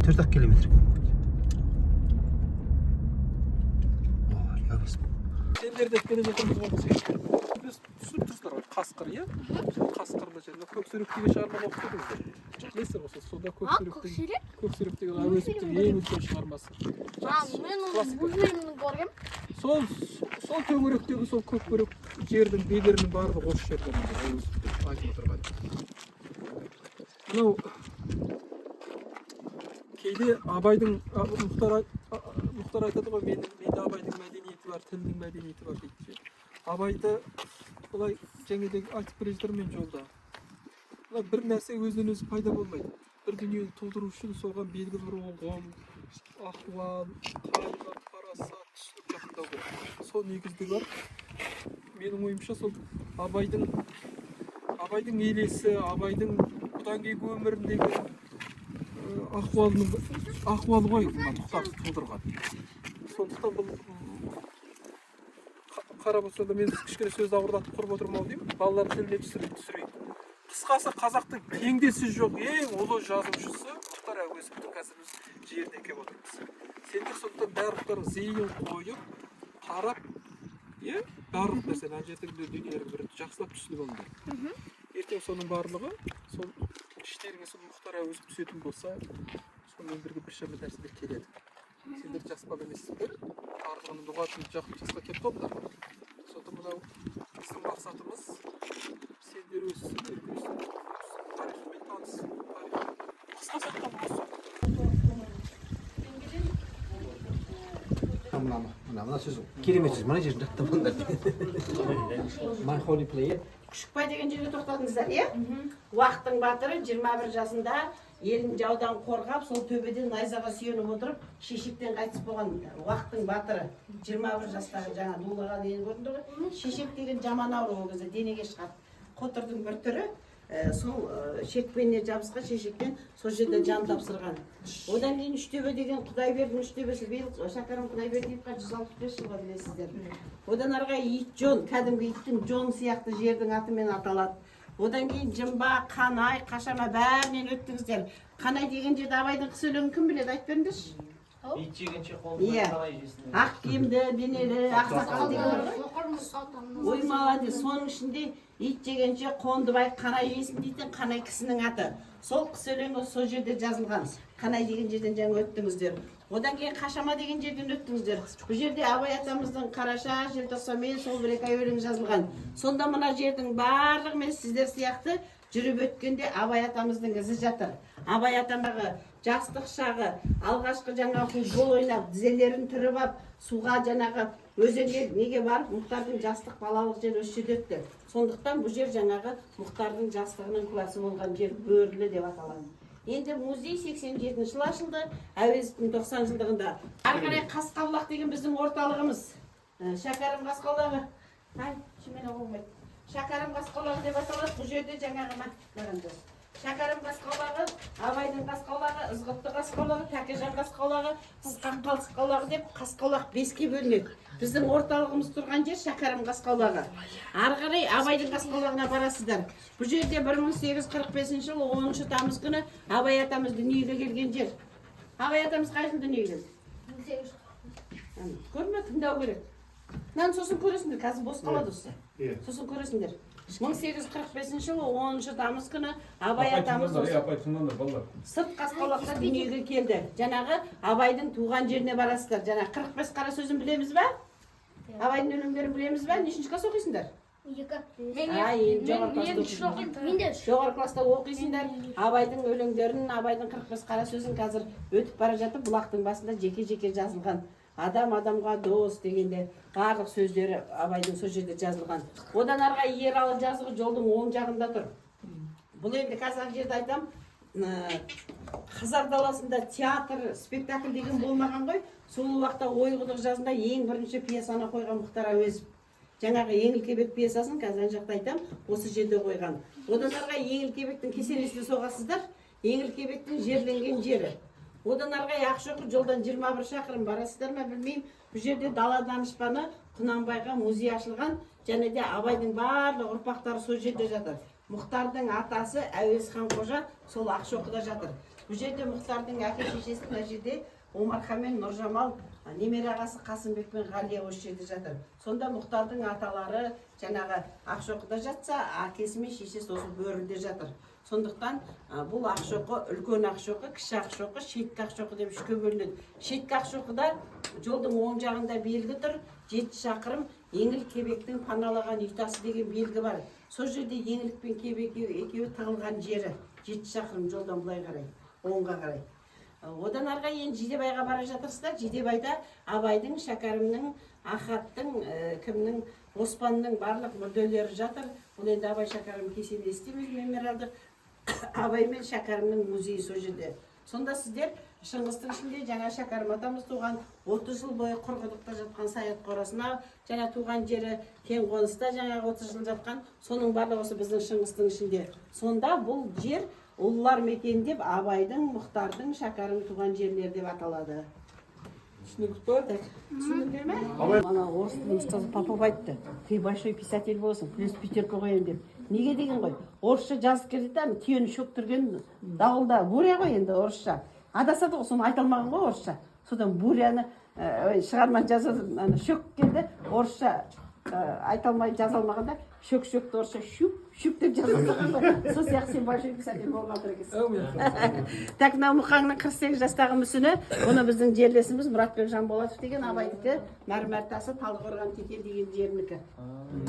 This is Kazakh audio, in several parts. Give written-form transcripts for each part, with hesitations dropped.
4 kilometr. Sendерде келе жатырмыз біз түсініп тұрсыздар ғой қасқыр иә қасқырлы жерде көксерек деген шығарманы оқып кетіңіздер білесіздер ғой сонда көксерек деген әуезовтің ең үлкен шығармасы мен мультфильмін көргем сол төңіректегі сол көкбөрік жердің бедерінің барлығы осы жерде айтып отырған мынау кейде абайдың мұхтар айтады ғой менде абайдың мәдениеті бар тілдің мәдениеті бар дейді абайды былай жаңағыдай айтып келе жатырмын мен жолда бір нәрсе өзінен өзі пайда болмайды бір дүниені тудыру үшін соған белгілі бір ұғым ахуал қайғы парасат түсінік жақындау керек сол негіздігі бар менің ойымша сол абайдың елесі абайдың бұдан кейінгі өміріндегі ахуалы ғой мұхтарды тудырған сондықтан бұл қарап отырсаңда мен кішкене сөзді ауырлатып құрып отырмын ау деймін балалардың тіліне түсірейін қысқасы қазақтың теңдесі жоқ ең ұлы жазушысы мұхтар әуезовтің қазір біз жеріне келіп отырмыз сендер сондықтан барлықтар зейін қойып қарап иә барлық нәрсені ана жердегі дүниелерді бір жақсылап түсініп алыңдар ертең соның барлығы сол іштеріңе сол мұхтар әуезов түсетін болса сонымен бірге біршама нәрселер келеді сендер жас бала емессіңдер барлығының ұғатын жасқа келіп қалыңдар сондықтан мынау біздің мақсатымыз сендер өссіңдер тарихымен таныс қысқасы айтқанда осы мына сөз керемет сөз мына жерін жаттап алыңдар my holy player Күшікбай деген жерге тоқтадыңыздар, иә? Уақыттың батыры 21 жасында елін жаудан қорғап, сол төбеден найзаға сүйеніп отырып, шешектен қайтыс болған уақыттың батыры 21 жастағы жаңа дулаған ел көрдіңдер ғой. Шешек деген жаман ауру ол кезде денеге шығады. Қотырдың бір түрі сол шекпеніне жабысқан шешектен сол жерде жан тапсырған. Одан кейін Үштөбе деген Құдайбердінің Үштөбесі биыл шәкәрім Құдайбердиевқа 165 жылға білесіздер. Одан арғы ит жон, кәдімгі иттің жон сияқты жердің атымен аталады. Одан кейін Жымба, Қанай, Қашама бәрінен өттіңіздер. Қанай деген жерде Абайдың қыс өлеңін кім біледі, айтып беріңдерші. Ит жегенше қолынан қалай жесін. Ақ киімді, денелі, ақсақал деген. Ой молодец, соның ішінде ит жегенше Қондыбай Қанай жесін дейтін Қанай кісінің аты. Сол қыс өлеңі сол жерде жазылған. Қанай деген жерден жаңа өттіңіздер. Одан кейін Қашама деген жерден өттіңіздер. Бұл жерде Абай атамыздың Қараша, желтоқсанмен сол бір екі өлең жазылған. Сонда мына жердің барлығымен сіздер сияқты жүріп өткенде Абай атамыздың ізі жатыр. Абай атамдағы жастық шағы, алғашқы жаңа футбол ойнап, тізелерін түріп ап, суға жаңағы өзенге неге барып, Мұхтардың жастық балалық жер осы жерде өтті. Сондықтан бұл жер жаңағы Мұхтардың жастығының куәсі болған жер Бөрлі деп аталады. Енді музей 87 жылы ашылды, Әуезовтің 90 жылдығында. Ары қарай Қасқабұлақ деген біздің орталығымыз. Шәкәрім Қасқабұлағы. Шәкәрім Қасқабұлағы деп аталады. Бұл жерде жаңағы Шәкәрім Қасқабұлағы, Абайдың Қасқабұлағы, Ызғұтты Қасқабұлағы, Тәкежан Қасқабұлағы, Сысқан Қасқабұлағы деп Қасқабұлақ 5-ке бөлінеді. Біздің орталығымыз тұрған жер Шәкәрім Қасқабұлағы. Ары қарай Абайдың Қасқабұлағына барасыздар. Бұл жерде 1845 жылы 10 тамыз күні Абай атамыз дүниеге келген жер. Абай атамыз қай жылы дүниеге келді? Көрме, тыңдау керек. Сосын көресіңдер, қазір бос қалады осы. Сосын көресіңдер. 1845 жылы 10 тамыз күні Абай атамыз сырт Қасқабұлақта дүниеге келді. Жаңағы Абайдың туған жеріне барасыздар. Жаңағы 45 қара сөзін білеміз ба? Абайдың өлеңдерін білеміз ба? Нешінші класс оқисыңдар? Жоғары класста оқисыңдар. Абайдың өлеңдерін, Абайдың 45 қара сөзін қазір өтіп бара жатып, бұлақтың басында жеке-жеке жазылған. Адам адамға дос дегенде барлық сөздері Абайдың сол жерде жазылған. Одан арғы Ералы жазығы жолдың оң жағында тұр. Бұл енді қазір жерде айтам, Қазақ даласында театр, спектакль деген болмаған ғой. Сол уақытта ойқұдық жазында ең бірінші пьесаны қойған Мұхтар Әуезов. Жаңағы Еңіл-Кебек пьесасын қазір жақта айтам, осы жерде қойған. Одан арғы Еңіл-Кебектің кесенесіне соғасыздар. Еңіл-Кебектің жерленген жері. Одан арғы Ақшоқы жолдан 21 шақырым барасыздар ма білмеймін. Бұл жерде дала данышпаны Құнанбайға музей ашылған. Және де Абайдың барлық ұрпақтары сол жерде жатыр. Мұхтардың атасы Әуезхан қожа сол Ақшоқыда жатыр. Бұл Бұл жерде Мұхтардың әке шешесі мына жерде Омархан мен Нұржамал, немере ағасы Қасымбек пен Ғалия осы жерде жатыр. Сонда Мұхтардың аталары жаңағы Ақшоқыда жатса, әкесі мен шешесі осы бөрінде жатыр. Сондықтан бұл Ақшоқы, үлкен Ақшоқы, кіші Ақшоқы, шеткі Ақшоқы деп үшке бөлінеді. Шеткі Ақшоқыда жолдың оң жағында белгі тұр, 7 шақырым Еңіл Кебектің паналаған үйтасы деген белгі бар. Сол жерде Еңілік пен Кебек екеуі тығылған жері, 7 шақырым жолдан былай қарай, оңға қарай. Одан арға енді Жидебайға бара жатырсыздар. Жидебайда Абайдың, Шәкәрімнің, Ахаттың, кімнің, Оспанның барлық мүрделері жатыр. Бұл енді Абай Шәкәрім кесенесі мемориалдық Абай мен Шәкәрімнің музейі сол жерде. Сонда сіздер Шыңғыстың ішінде жаңа Шәкәрім атамыз туған 30 жыл бойы Құрғыдықта жатқан Саят қорасына, жаңа туған жері Кенқоныста жаңағы 30 жыл жатқан, соның барлығы осы біздің Шыңғыстың ішінде. Сонда бұл жер ұлылар мекені деп Абайдың, Мұхтардың, Шәкәрім туған жерлері деп аталады. Түсініңіз бе? Түсіндіңдер ме? Ана орыс тілін ұстазы Попов айтты. Ты большой писатель болсын, плюс пятерка қояйын деп. Неге деген ғой? Орысша жазып келді да, түйені шөктірген дауылда буря ғой енді орысша. Адасады ғой, соны айта алмаған ғой орысша. Содан буряны шығарманы жазады, шөк келді, орысша айта алмай жаза алмағанда шөк-шөкті орысша шүп деп жазылған ғой. Сол сияқты сен большой писатель болған тұр екенсің. Так, мынау Мұқаңның 48 жастағы мүсіні, оны біздің жерлесіміз Мұратбек Жанболатов деген Абайдікі, мәрмәр тасы Талдықорған Текел деген жерінікі.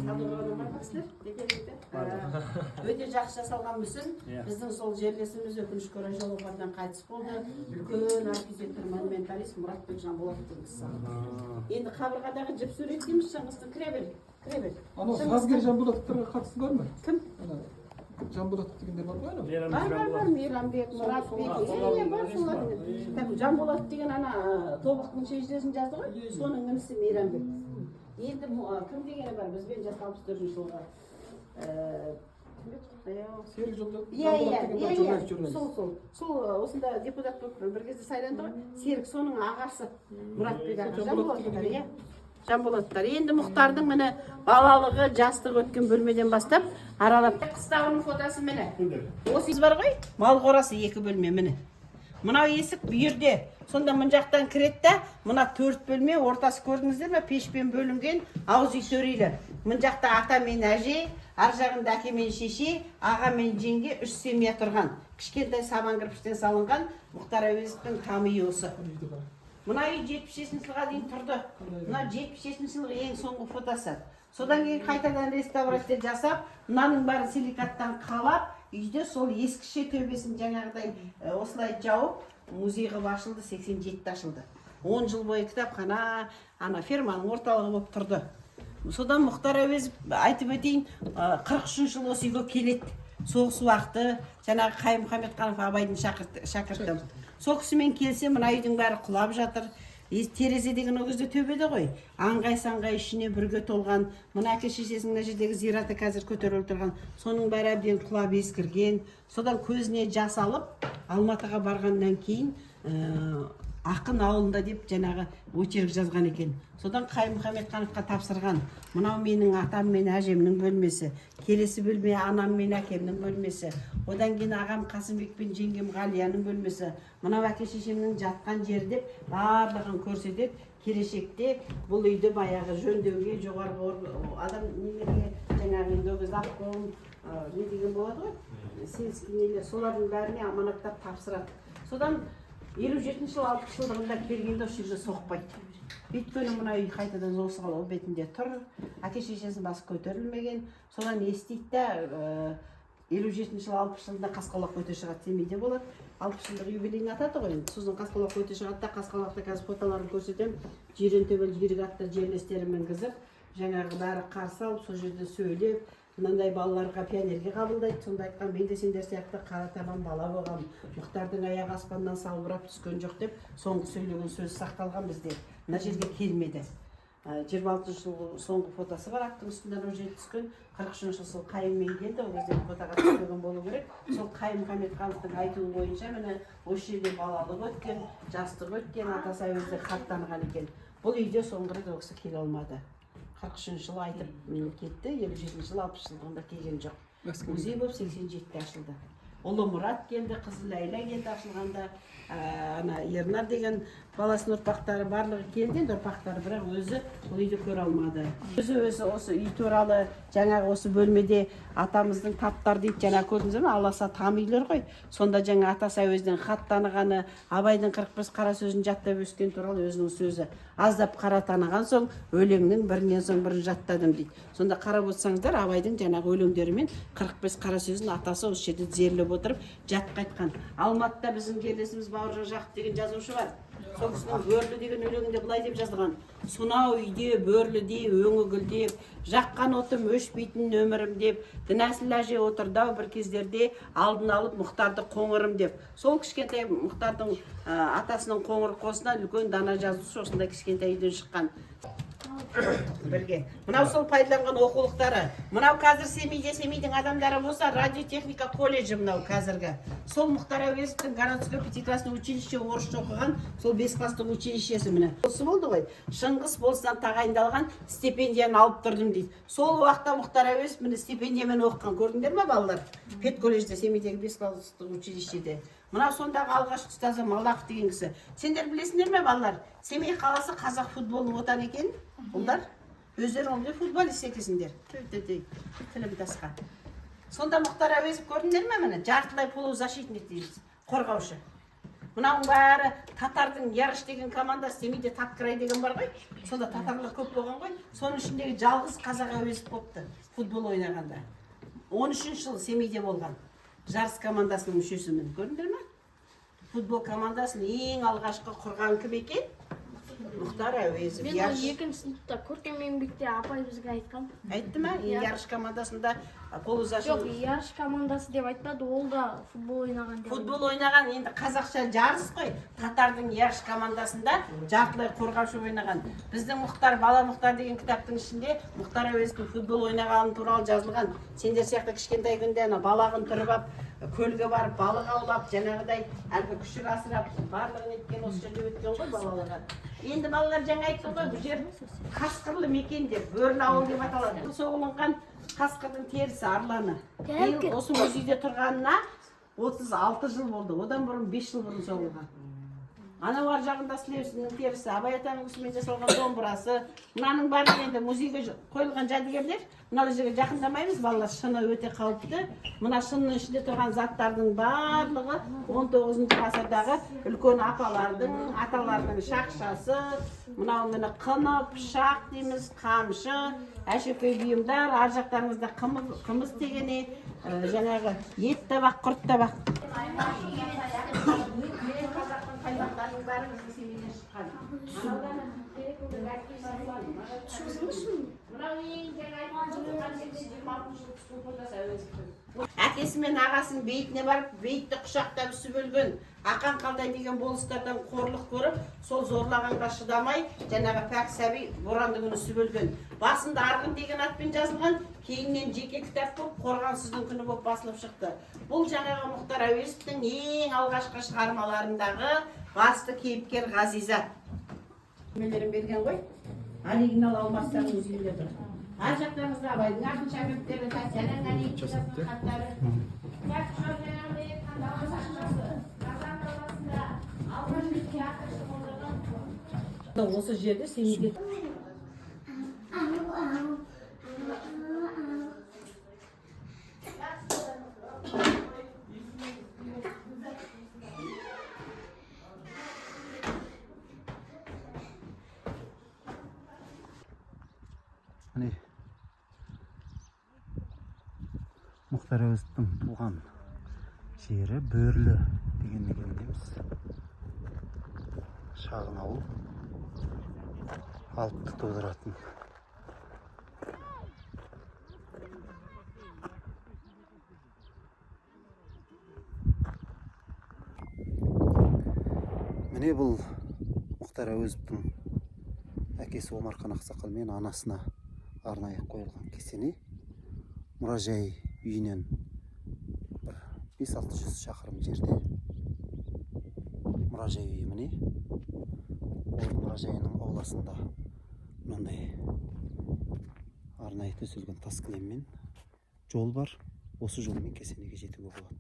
Талдықорғаннан бар кісілер? Өте жақсы жасалған мүсін. Біздің сол жерлесіміз өкінішке орай жолығардан қайтыс болды. Үлкен архитектор, монументалист Мұратбек Жанболатов деген кісі. Енді қабырғадағы жіп сурет дейміз, Шыңғыстың кіре бер. Анау сазгер Жанболатовтарға қатысы бар ма? Кім? Жанболатов дегендер бар ғой? Бар, Мейрамбек, Мұратбек, бар солардың. Жанболатов деген ана тобықтың шежіресін жазды ғой, соның інісі Мейрамбек. Енді кім дегені бар, бізбен жас 64 жылға. Серік Жанболатов Иә, сол осында депутат болып бір кезде сайланды ғой. Серік соның ағасы Мұратбек аға Жанболатовтар, иә. Жанболаттар. Енді Мұхтардың міне балалығы, жастық өткен бөлмеден бастап аралап. Қыстағының фотосы міне. Осы бар ғой, мал қорасы 2 бөлме міне. Мынау есік бүйірде. Сонда мұн жақтан кіреді да, мына 4 бөлме, ортасы көрдіңіздер ме, пешпен бөлінген ауыз үй төрелі. Мұн жақта ата мен әже, ар жағында әке мен шеше, аға мен жеңге 3 семья тұрған. Кішкентай сабан кірпіштен салынған Мұхтар Әуезовтің тамы осы. Мына үй 76 жылға дейін тұрды. Мына 76 жылғы ең соңғы фотосы. Содан кейін қайтадан реставрация жасап, мынаның бәрін силикаттан қалап, үйде сол ескіше төбесін жаңағыдай осылай жауып, музей қылып ашылды, 87-те ашылды. 10 жыл бойы кітапхана, ана ферманың орталығы болып тұрды. Содан Мұхтар Әуезов айтып өтейін, 43 жыл осы үйге келеді. Соғыс уақыты, жаңағы Қайым Мұхамедханов Абайдың шәкірті. Сол кісімен келсе, мына үйдің бәрі құлап жатыр. Терезе деген ол кезде төбеде ғой. Аңғай-саңғай ішіне бүрге толған. Мына әке шешесінің мына жердегі зираты қазір көтеріліп тұрған. Соның бәрі әбден құлап ескірген. Содан көзіне жас алып, Алматыға барғаннан кейін Ақын ауылында деп жаңағы очерк жазған екен. Содан Қайым Мұхамедхановқа тапсырған. Мынау менің атам мен әжемнің бөлмесі. Келесі бөлме анам мен әкемнің бөлмесі. Одан кейін ағам Қасымбек пен жеңгем Ғалияның бөлмесі. Мынау әке шешемнің жатқан жері деп барлығын көрсетеді. Келешекте бұл үйді баяғы жөндеуге жоғарғы адам немеге жаңағы енді завком не деген болады ғой. Сельский нелер солардың бәріне аманаттап тапсырады. Содан 57 жыл 60 жылдығында келгенде осы жерде соқпайды. Өйткені мына үй қайтадан осығал бетінде тұр. Әке шешесінің басы көтерілмеген. Содан естейді да 57 жыл 60 жылында Қасқалақ өте шығады семейде болады. 60 жылдық юбилейін атады ғой. Сосын Қасқалақ өте шығады да Қасқалақта қазір фотоларын көрсетем. Жирен төбел жүйрік атты жерлестерімен қызып, жаңағы бәрі қарсы алып, сол жерде сөйлеп, мынандай балаларға пионерге қабылдайды. Сонда айтқан, мен де сендер сияқты қара табан бала болғам. Мұхтардың аяғы аспаннан салбырап түскен жоқ деп, соңғы сөйлеген сөз сақталған бізде. Мына жерге келмеді. 26 жыл соңғы фотосы бар, аттың үстінен ол жерде түскен. 43 жыл Қайыммен келді, ол кезде фотоға түспеген болу керек. Сол Қайым Мұхамедхановтың айтуы бойынша міне осы жерде балалық өткен, жастық өткен, атасы Әуезов хаттанған екен. Бұл үйде соңғы рет ол кісі келе алмады. 43 жыл айтып кетті, 57 жыл 60 жылдығында келген жоқ. Музей болып 87-те ашылды. Ұлы Мұрат келді, қызы Ләйла келді ашылғанда. Ана Ернар деген баласының ұрпақтары барлығы келді, енді ұрпақтары, бірақ өзі бұл үйді көре алмады. Өзі осы үй туралы жаңағы осы бөлмеде атамыздың таптар дейді, жаңа көрдіңіз бе, аласа там үйлер ғой. Сонда жаңа атасы әуезден хат танығаны, Абайдың 45 қара сөзін жаттап өскен туралы өзінің сөзі. Аздап қара таныған соң өлеңнің бірінен соң бірін жаттадым дейді. Сонда қарап отырсаңыздар, Абайдың жаңағы өлеңдерімен 45 қара сөзін атасы осы жерде тізерлеп отырып жатқа айтқан. Алматыда біздің жерлесіміз Бауыржан Жақып деген жазушы бар. Сол кісінің бөрлі деген өлеңінде былай деп жазған: сонау үйде бөрліде өңі гүлдеп, жаққан отым өшпейтін өмірім деп, дінәсіл әже отырдау бір кездерде алдын алып Мұхтарды қоңырым деп. Сол кішкентай Мұхтардың атасының қоңыр қосынан үлкен дана жазушы осындай кішкентай үйден шыққан. Бірге. Мынау сол пайдаланған оқулықтары. Мынау қазір Семейдің адамдары болса, радиотехника колледжі мынау қазіргі. Сол Мұхтар Әуезовтің городской пятиклассный училище орысша оқыған, сол 5 класстық училищесі міне. Осы болды ғой. Шыңғыс болыстан тағайындалған стипендияны алып тұрдым дейді. Сол уақытта Мұхтар Әуезов міне стипендиямен оқыған. Көрдіңдер ме балалар? Педколледжде, Семейдегі 5 класстық училищеде. Мынау сондағы алғашқы ұстазы Малақов деген кісі. Сендер білесіңдер ме балалар? Семей қаласы қазақ футболының отаны екен. Ұлдар, өздері ондай футболист екенсіңдер. Тілім тасқа. Сонда Мұхтар Әуезов көрдіңдер ме міне? Жартылай полузащитник дейміз, қорғаушы. Мынауың бәрі татардың Ярыш деген командасы, Семейде Таткрай деген бар ғой. Сонда татарлар көп болған ғой. Соның ішіндегі жалғыз қазақ Әуезов болыпты футбол ойнағанда. 13 жыл Семейде болған. Жарыс командасының мүшесімін. Көрдіңдер ме? Футбол командасын ең алғашқы құрған кім екен? Мұхтар Әуезов. Мен 2-ші сыныпта көркем еңбекте апай бізге айтқан. Айтты ма? Ярыш командасында полузащитник. Жоқ, Ярыш командасы деп айтпады, ол да футбол ойнаған деп. Футбол ойнаған, енді қазақша жарыс қой. Татардың Ярыш командасында жартылай қорғаушы ойнаған. Біздің Мұхтар, бала Мұхтар деген кітаптың ішінде Мұхтар Әуезовтің футбол ойнағаны туралы жазылған. Сендер сияқты кішкентай күнде балағын тұрып алып, көлге барып балық аулап, жаңағыдай әлгі күшік асырап, барлығын еткен осы жерде өткен ғой балаларға. Енді балалар жаңа айтты ғой, бұл жер қасқырлы мекен деп, бөрлі ауыл деп аталады. Соғылынған қасқырдың терісі, арланы. Осы музейде тұрғанына 36 жыл болды, одан бұрын 5 жыл бұрын соғылған. Анау ар жағында сілеусінің терісі, Абай атаның үстімен жасалған домбырасы, мынаның барлығы енді музейге қойылған жәдігерлер. Мына жерге жақындамаймыз, балалар, шыны өте қауіпті. Мына шынның ішінде тұрған заттардың барлығы 19 ғасырдағы үлкен апалардың, аталардың шақшасы, мынау міне қыны, пышақ дейміз, қамшы, әшекей бұйымдар, ар жақтарыңызда қымыз тегене, жаңағы ет табақ, құрт табақ. Қаймақтардың бәрі біздің Семейден шыққан. Әкесі мен ағасының бейітіне барып, бейітті құшақтап үсіп өлген. Ақан қалдай деген болыстардан қорлық көріп, сол зорлағанға шыдамай, жаңағы пәк сәби боранды күні үсіп өлген. Басында Арғын деген атпен жазылған, кейіннен жеке кітап болып, қорғансыздың күні болып басылып шықты. Бұл жаңағы Мұхтар Әуезовтің ең алғашқы шығармаларындағы басты кейіпкер Ғазиза. Мелерін берген ғой, оригинал алмастардың музейінде тұр. Ар жақтарыңызда Абайдың ақын шәкірттері, Татьяна Галиеваның хаттары. Осы жерде Семейде Мұхтар Әуезовтің туған жері Бөрлі деген мекендеміз. Шағын ауыл, алыпты тудыратын. Міне бұл Мұхтар Әуезовтің әкесі Омархан Ақсақал мен анасына арнайы қойылған кесене. Мұражай үйінен 5-600 шақырым жерде мұражай үйі міне. Мұражайының ауласында мынандай арнайы төселген тас кілеммен жол бар. Осы жолмен кесенеге жетуге болады.